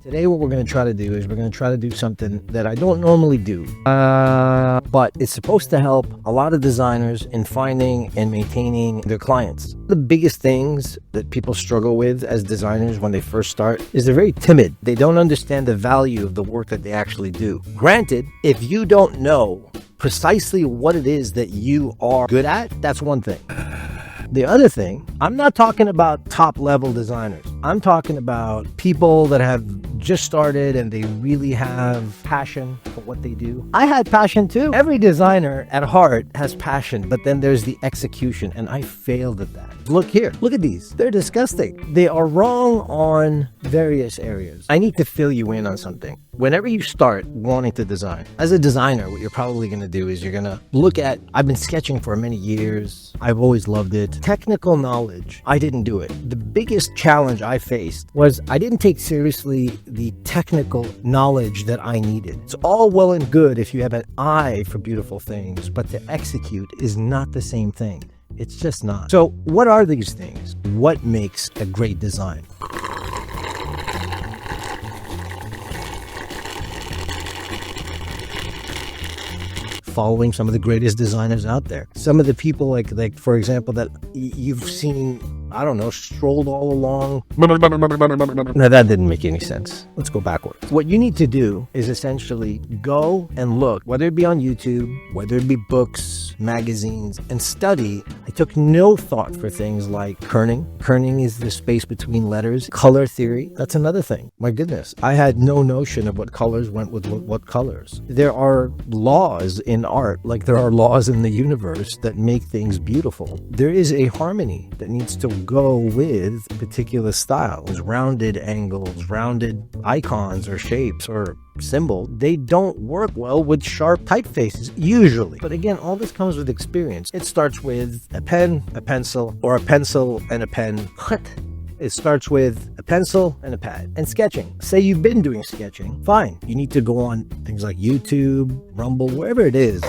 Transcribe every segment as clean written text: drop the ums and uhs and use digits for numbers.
Today, what we're going to try to do is we're going to try to do something that I don't normally do, but it's supposed to help a lot of designers in finding and maintaining their clients. The biggest things that people struggle with as designers when they first start is they're very timid. They don't understand the value of the work that they actually do. Granted, if you don't know precisely what it is that you are good at, that's one thing. The other thing, I'm not talking about top level designers. I'm talking about people that have just started and they really have passion for what they do. I had passion too. Every designer at heart has passion, but then there's the execution, and I failed at that. Look here, look at these. They're disgusting. They are wrong on various areas. I need to fill you in on something. Whenever you start wanting to design, as a designer, what you're probably going to do is you're going to look at, I've been sketching for many years. I've always loved it. Technical knowledge, I didn't do it. The biggest challenge I faced was I didn't take seriously the technical knowledge that I needed. It's all well and good if you have an eye for beautiful things, but to execute is not the same thing. It's just not. So what are these things? What makes a great design? Following some of the greatest designers out there. Some of the people like for example, that you've seen, I don't know, strolled all along. No, that didn't make any sense. Let's go backwards. What you need to do is essentially go and look, whether it be on YouTube, whether it be books, magazines, and study. I took no thought for things like kerning. Kerning is the space between letters. Color theory, that's another thing. My goodness, I had no notion of what colors went with what colors. There are laws in art, like there are laws in the universe that make things beautiful. There is a harmony that needs to go with particular styles, rounded angles, rounded icons or shapes or symbol. They don't work well with sharp typefaces usually. But again, all this comes with experience. It starts with a pen, a pencil, or a pencil and a pen. What? It starts with a pencil and a pad. And sketching. Say you've been doing sketching. Fine. You need to go on things like YouTube, Rumble, wherever it is,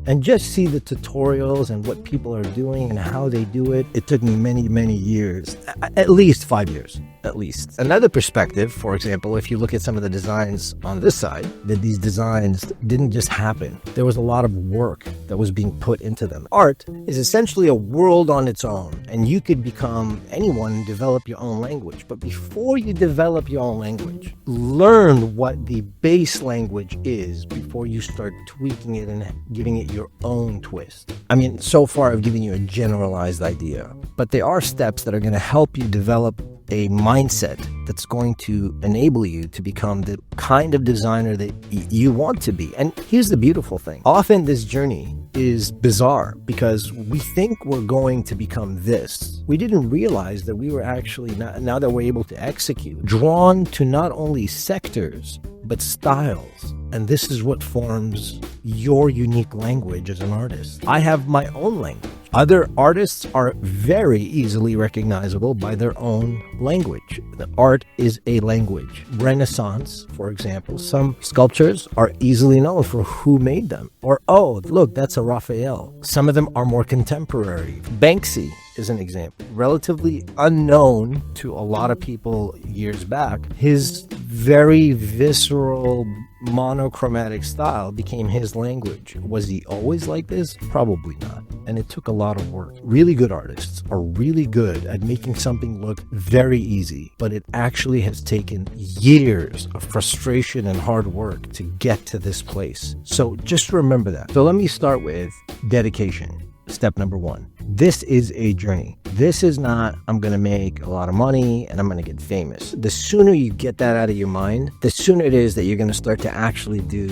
and just see the tutorials and what people are doing and how they do it. It took me many, many years, at least 5 years, at least. Another perspective, for example, if you look at some of the designs on this side, that these designs didn't just happen. There was a lot of work that was being put into them. Art is essentially a world on its own, and you could become anyone and develop your own language. But before you develop your own language, learn what the base language is before you start tweaking it and giving it your own twist. I mean, so far I've given you a generalized idea, but there are steps that are going to help you develop a mindset that's going to enable you to become the kind of designer that you want to be. And here's the beautiful thing. Often this journey is bizarre because we think we're going to become this. We didn't realize that we were actually, now that we're able to execute, drawn to not only sectors, but styles. And this is what forms your unique language as an artist. I have my own language. Other artists are very easily recognizable by their own language. The art is a language. Renaissance, for example, some sculptures are easily known for who made them. Or, oh, look, that's a Raphael. Some of them are more contemporary. Banksy is an example. Relatively unknown to a lot of people years back, his very visceral monochromatic style became his language. Was he always like this? Probably not. And it took a lot of work. Really good artists are really good at making something look very easy, but it actually has taken years of frustration and hard work to get to this place. So just remember that. So let me start with dedication. Step number one. This is a journey. This is not, I'm going to make a lot of money and I'm going to get famous. The sooner you get that out of your mind, the sooner it is that you're going to start to actually do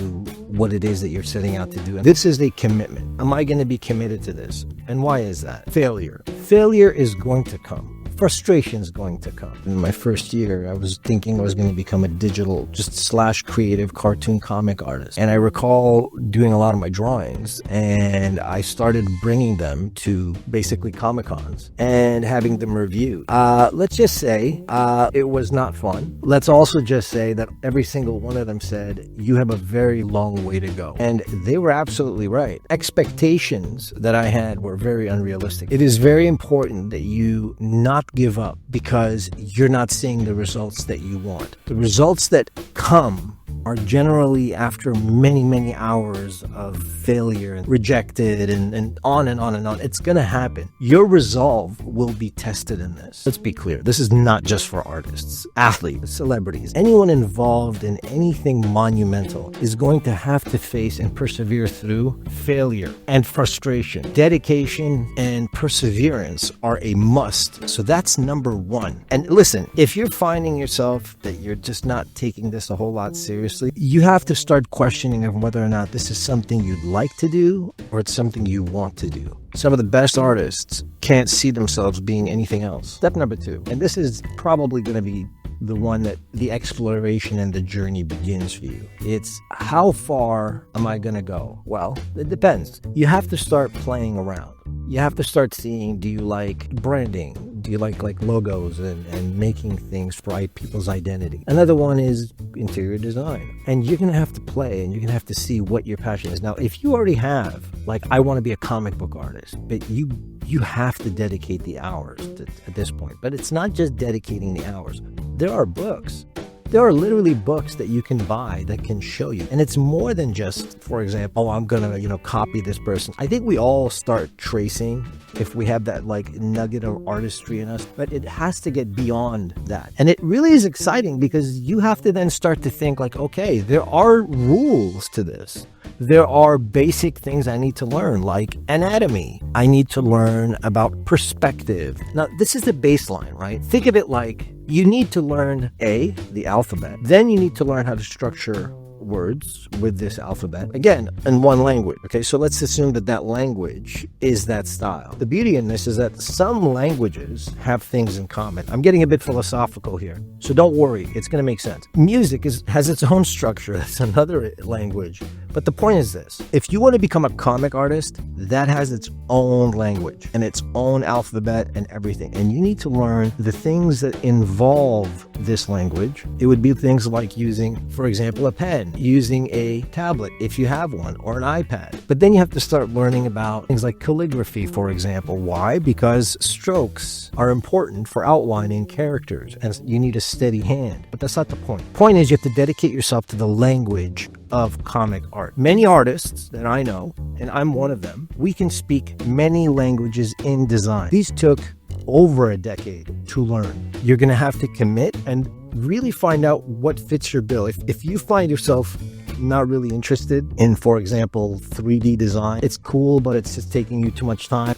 what it is that you're setting out to do. And this is a commitment. Am I going to be committed to this? And why is that? Failure. Failure is going to come. frustration's going to come. In my first year, I was thinking I was going to become a digital, just / creative cartoon comic artist. And I recall doing a lot of my drawings, and I started bringing them to basically Comic-Cons and having them reviewed. Let's just say it was not fun. Let's also just say that every single one of them said, you have a very long way to go. And they were absolutely right. Expectations that I had were very unrealistic. It is very important that you not give up because you're not seeing the results that you want. The results that come are generally after many, many hours of failure and rejected and on and on and on. It's going to happen. Your resolve will be tested in this. Let's be clear. This is not just for artists, athletes, celebrities. Anyone involved in anything monumental is going to have to face and persevere through failure and frustration. Dedication and perseverance are a must. So that's number one. And listen, if you're finding yourself that you're just not taking this a whole lot seriously, you have to start questioning of whether or not this is something you'd like to do or it's something you want to do. Some of the best artists can't see themselves being anything else. Step number 2, and this is probably going to be the one that the exploration and the journey begins for you. It's how far am I going to go? Well, it depends. You have to start playing around. You have to start seeing, do you like branding? Do you like logos and making things for people's identity? Another one is interior design. And you're going to have to play and you're going to have to see what your passion is. Now, if you already have, I want to be a comic book artist, but you have to dedicate the hours at this point. But it's not just dedicating the hours. There are books. There are literally books that you can buy that can show you. And it's more than just, for example, I'm going to, copy this person. I think we all start tracing if we have that nugget of artistry in us, but it has to get beyond that. And it really is exciting because you have to then start to think okay, there are rules to this. There are basic things I need to learn, like anatomy. I need to learn about perspective. Now, this is the baseline, right? Think of it like you need to learn the alphabet. Then you need to learn how to structure words with this alphabet, again, in one language. Okay, so let's assume that language is that style. The beauty in this is that some languages have things in common. I'm getting a bit philosophical here, so don't worry, it's going to make sense. Music has its own structure. That's another language. But the point is this: if you want to become a comic artist, that has its own language and its own alphabet and everything. And you need to learn the things that involve this language. It would be things like using, for example, a pen, using a tablet if you have one, or an iPad. But then you have to start learning about things like calligraphy, for example. Why? Because strokes are important for outlining characters and you need a steady hand. But that's not the point. The point is you have to dedicate yourself to the language of comic art. Many artists that I know, and I'm one of them, we can speak many languages in design. These took over a decade to learn. You're going to have to commit and really find out what fits your bill. If you find yourself not really interested in, for example, 3D design, it's cool, but it's just taking you too much time.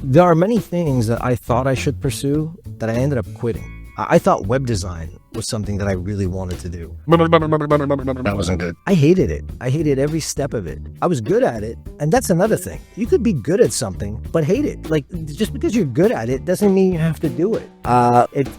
There are many things that I thought I should pursue that I ended up quitting. I thought web design was something that I really wanted to do. That wasn't good. I hated it. I hated every step of it. I was good at it. And that's another thing. You could be good at something, but hate it. Just because you're good at it doesn't mean you have to do it.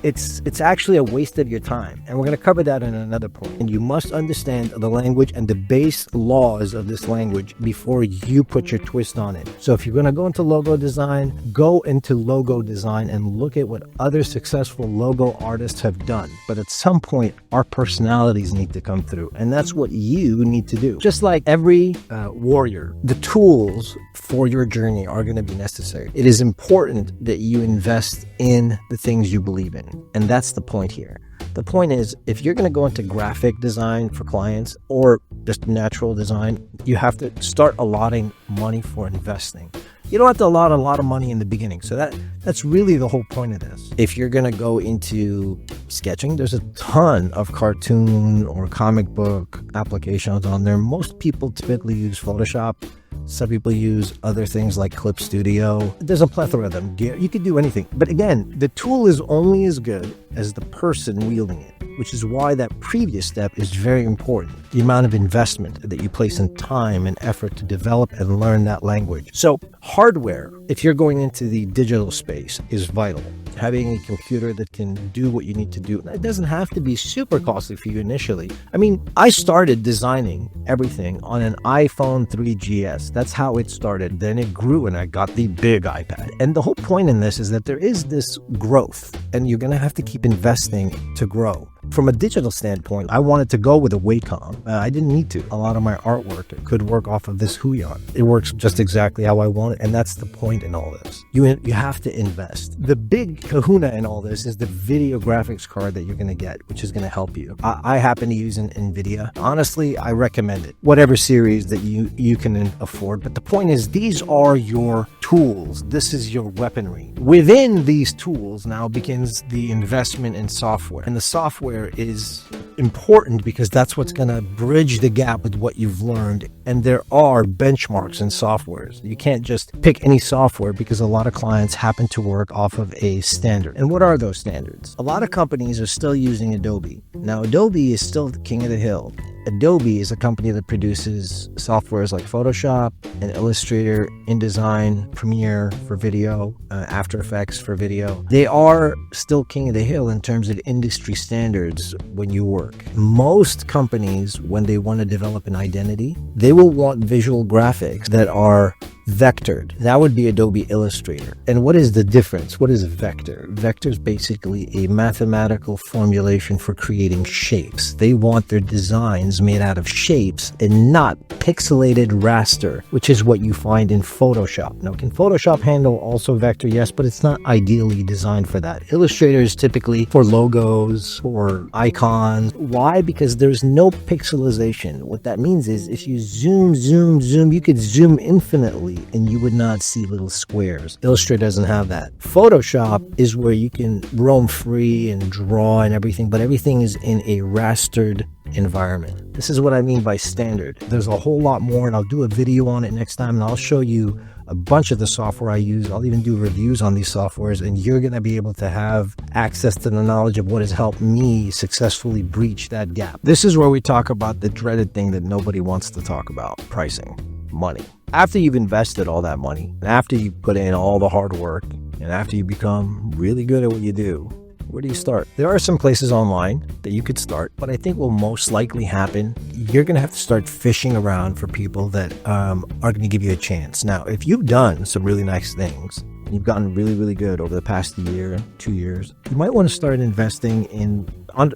It's actually a waste of your time. And we're going to cover that in another point. And you must understand the language and the base laws of this language before you put your twist on it. So if you're going to go into logo design, go into logo design and look at what other successful logo artists have done. But at some point, our personalities need to come through, and that's what you need to do. Just like every warrior, the tools for your journey are going to be necessary. It is important that you invest in the things you believe in, and that's the point here. The point is, if you're going to go into graphic design for clients or just natural design, you have to start allotting money for investing. You don't have to allot a lot of money in the beginning. So that's really the whole point of this. If you're going to go into sketching, there's a ton of cartoon or comic book applications on there. Most people typically use Photoshop. Some people use other things like Clip Studio. There's a plethora of them. You could do anything. But again, the tool is only as good as the person wielding it. which is why that previous step is very important. The amount of investment that you place in time and effort to develop and learn that language. So hardware, if you're going into the digital space, is vital. Having a computer that can do what you need to do. It doesn't have to be super costly for you initially. I mean, I started designing everything on an iPhone 3GS. That's how it started. Then it grew and I got the big iPad. And the whole point in this is that there is this growth and you're going to have to keep investing to grow. From a digital standpoint, I wanted to go with a Wacom. I didn't need to. A lot of my artwork could work off of this Huion. It works just exactly how I want it, and that's the point in all this. You have to invest. The big kahuna in all this is the video graphics card that you're going to get, which is going to help you. I happen to use an NVIDIA. Honestly, I recommend it. Whatever series that you can afford. But the point is, these are your tools. This is your weaponry. Within these tools now begins the investment in software. And the software is important because that's what's going to bridge the gap with what you've learned. And there are benchmarks in softwares. You can't just pick any software because a lot of clients happen to work off of a standard. And what are those standards? A lot of companies are still using Adobe. Now, Adobe is still the king of the hill. Adobe is a company that produces softwares like Photoshop and Illustrator, InDesign, Premiere for video, After Effects for video. They are still king of the hill in terms of industry standards when you work. Most companies, when they want to develop an identity, they will want visual graphics that are vectored. That would be Adobe Illustrator. And what is the difference? What is a vector? Vector is basically a mathematical formulation for creating shapes. They want their designs made out of shapes and not pixelated raster, which is what you find in Photoshop. Now, can Photoshop handle also vector? Yes, but it's not ideally designed for that. Illustrator is typically for logos or icons. Why? Because there's no pixelization. What that means is if you zoom, you could zoom infinitely and you would not see little squares. Illustrator doesn't have that. Photoshop is where you can roam free and draw and everything, but everything is in a rastered environment. This is what I mean by standard. There's a whole lot more, and I'll do a video on it next time, and I'll show you a bunch of the software I use. I'll even do reviews on these softwares, and you're going to be able to have access to the knowledge of what has helped me successfully breach that gap. This is where we talk about the dreaded thing that nobody wants to talk about: pricing, money. After you've invested all that money, and after you put in all the hard work, and after you become really good at what you do, where do you start? There are some places online that you could start, but I think will most likely happen, you're going to have to start fishing around for people that are going to give you a chance. Now, if you've done some really nice things, and you've gotten really, really good over the past year, 2 years, you might want to start investing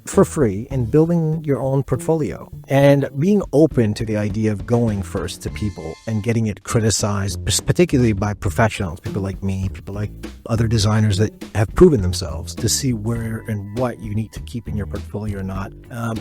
for free in building your own portfolio and being open to the idea of going first to people and getting it criticized, particularly by professionals, people like me, people like other designers that have proven themselves, to see where and what you need to keep in your portfolio or not,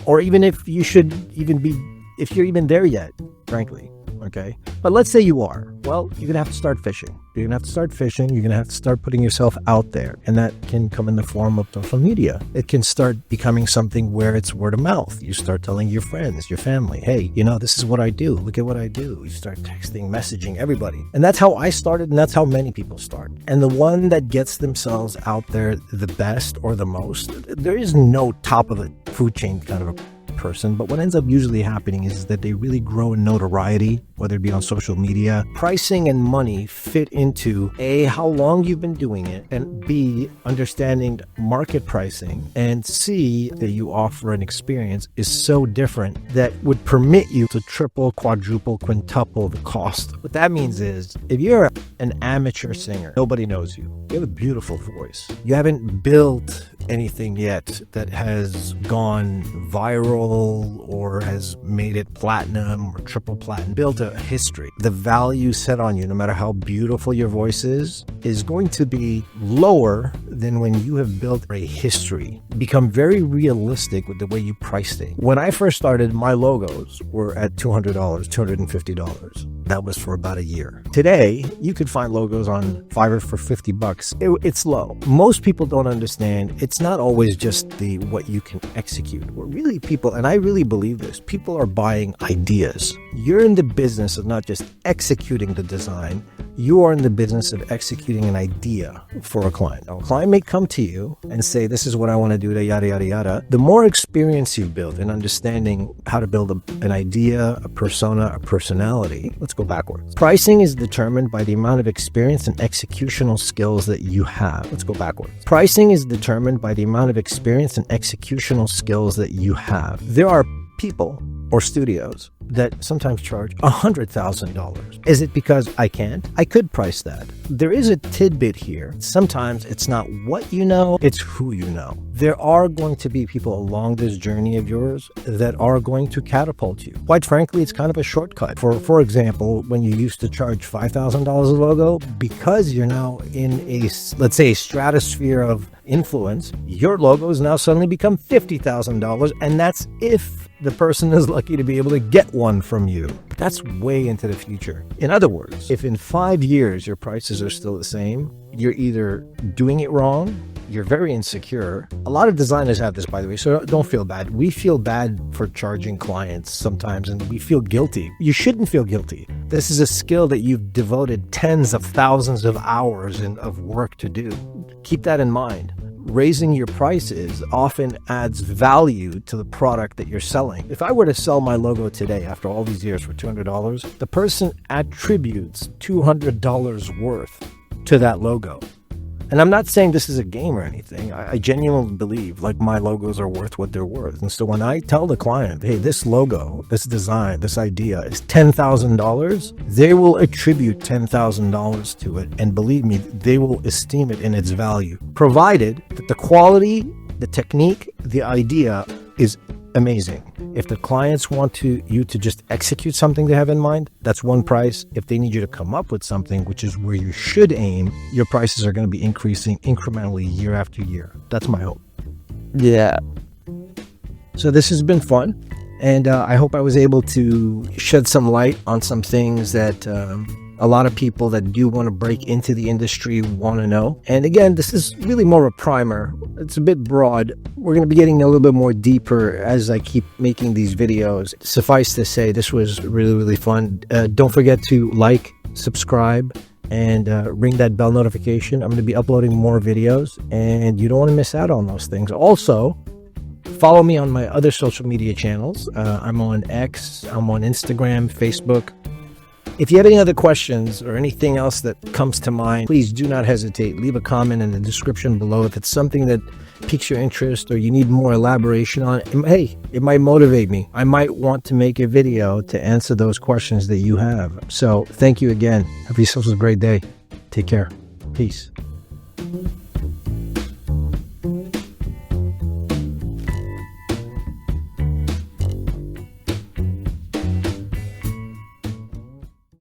or even if you should even be, if you're even there yet, frankly. Okay. But let's say you are. Well, you're going to have to start fishing. You're going to have to start fishing. You're going to have to start putting yourself out there. And that can come in the form of social media. It can start becoming something where it's word of mouth. You start telling your friends, your family, hey, this is what I do. Look at what I do. You start texting, messaging everybody. And that's how I started. And that's how many people start. And the one that gets themselves out there the best or the most, there is no top of the food chain kind of a person, but what ends up usually happening is that they really grow in notoriety, whether it be on social media. Pricing and money fit into A, how long you've been doing it, and B, understanding market pricing, and C, that you offer an experience is so different that would permit you to triple, quadruple, quintuple the cost. What that means is if you're an amateur singer, nobody knows you. You have a beautiful voice. You haven't built anything yet that has gone viral or has made it platinum or triple platinum. Built a history. The value set on you, no matter how beautiful your voice is going to be lower than when you have built a history. Become very realistic with the way you price things. When I first started, my logos were at $200, $250. That was for about a year. Today, you could find logos on Fiverr for $50. It's low. Most people don't understand. It's not always just what you can execute. What really people, and I really believe this, people are buying ideas. You're in the business of not just executing the design, You are in the business of executing an idea for a client. Now, a client may come to you and say, this is what I want to do, yada, yada, yada. The more experience you build in understanding how to build an idea, a persona, a personality, let's go backwards. Pricing is determined by the amount of experience and executional skills that you have. Let's go backwards. Pricing is determined by the amount of experience and executional skills that you have. There are people or studios that sometimes charge $100,000. Is it because I can't? I could price that. There is a tidbit here. Sometimes it's not what you know, it's who you know. There are going to be people along this journey of yours that are going to catapult you. Quite frankly, it's kind of a shortcut. For example, when you used to charge $5,000 a logo, because you're now in a, let's say, a stratosphere of influence, your logos now suddenly become $50,000, and that's if the person is lucky to be able to get one from you. That's way into the future. In other words, if in 5 years your prices are still the same, you're either doing it wrong, you're very insecure. A lot of designers have this, by the way, so don't feel bad. We feel bad for charging clients sometimes, and we feel guilty. You shouldn't feel guilty. This is a skill that you've devoted tens of thousands of hours of work to do. Keep that in mind. Raising your prices often adds value to the product that you're selling. If I were to sell my logo today after all these years for $200, the person attributes $200 worth to that logo. And I'm not saying this is a game or anything. I genuinely believe like my logos are worth what they're worth. And so when I tell the client, hey, this logo, this design, this idea is $10,000, they will attribute $10,000 to it. And believe me, they will esteem it in its value, provided that the quality, the technique, the idea is amazing. If the clients want you to just execute something they have in mind, that's one price. If they need you to come up with something, which is where you should aim, your prices are going to be increasing incrementally year after year. That's my hope. Yeah. So this has been fun. And I hope I was able to shed some light on some things that a lot of people that do want to break into the industry want to know. And again, this is really more a primer. It's a bit broad. We're going to be getting a little bit more deeper as I keep making these videos. Suffice to say, this was really, really fun. Don't forget to like, subscribe, and ring that bell notification. I'm going to be uploading more videos, and you don't want to miss out on those things. Also, follow me on my other social media channels. I'm on X, I'm on Instagram, Facebook. If you have any other questions or anything else that comes to mind, please do not hesitate. Leave a comment in the description below. If it's something that piques your interest or you need more elaboration on it, hey, it might motivate me. I might want to make a video to answer those questions that you have. So thank you again. Have yourselves a great day. Take care. Peace.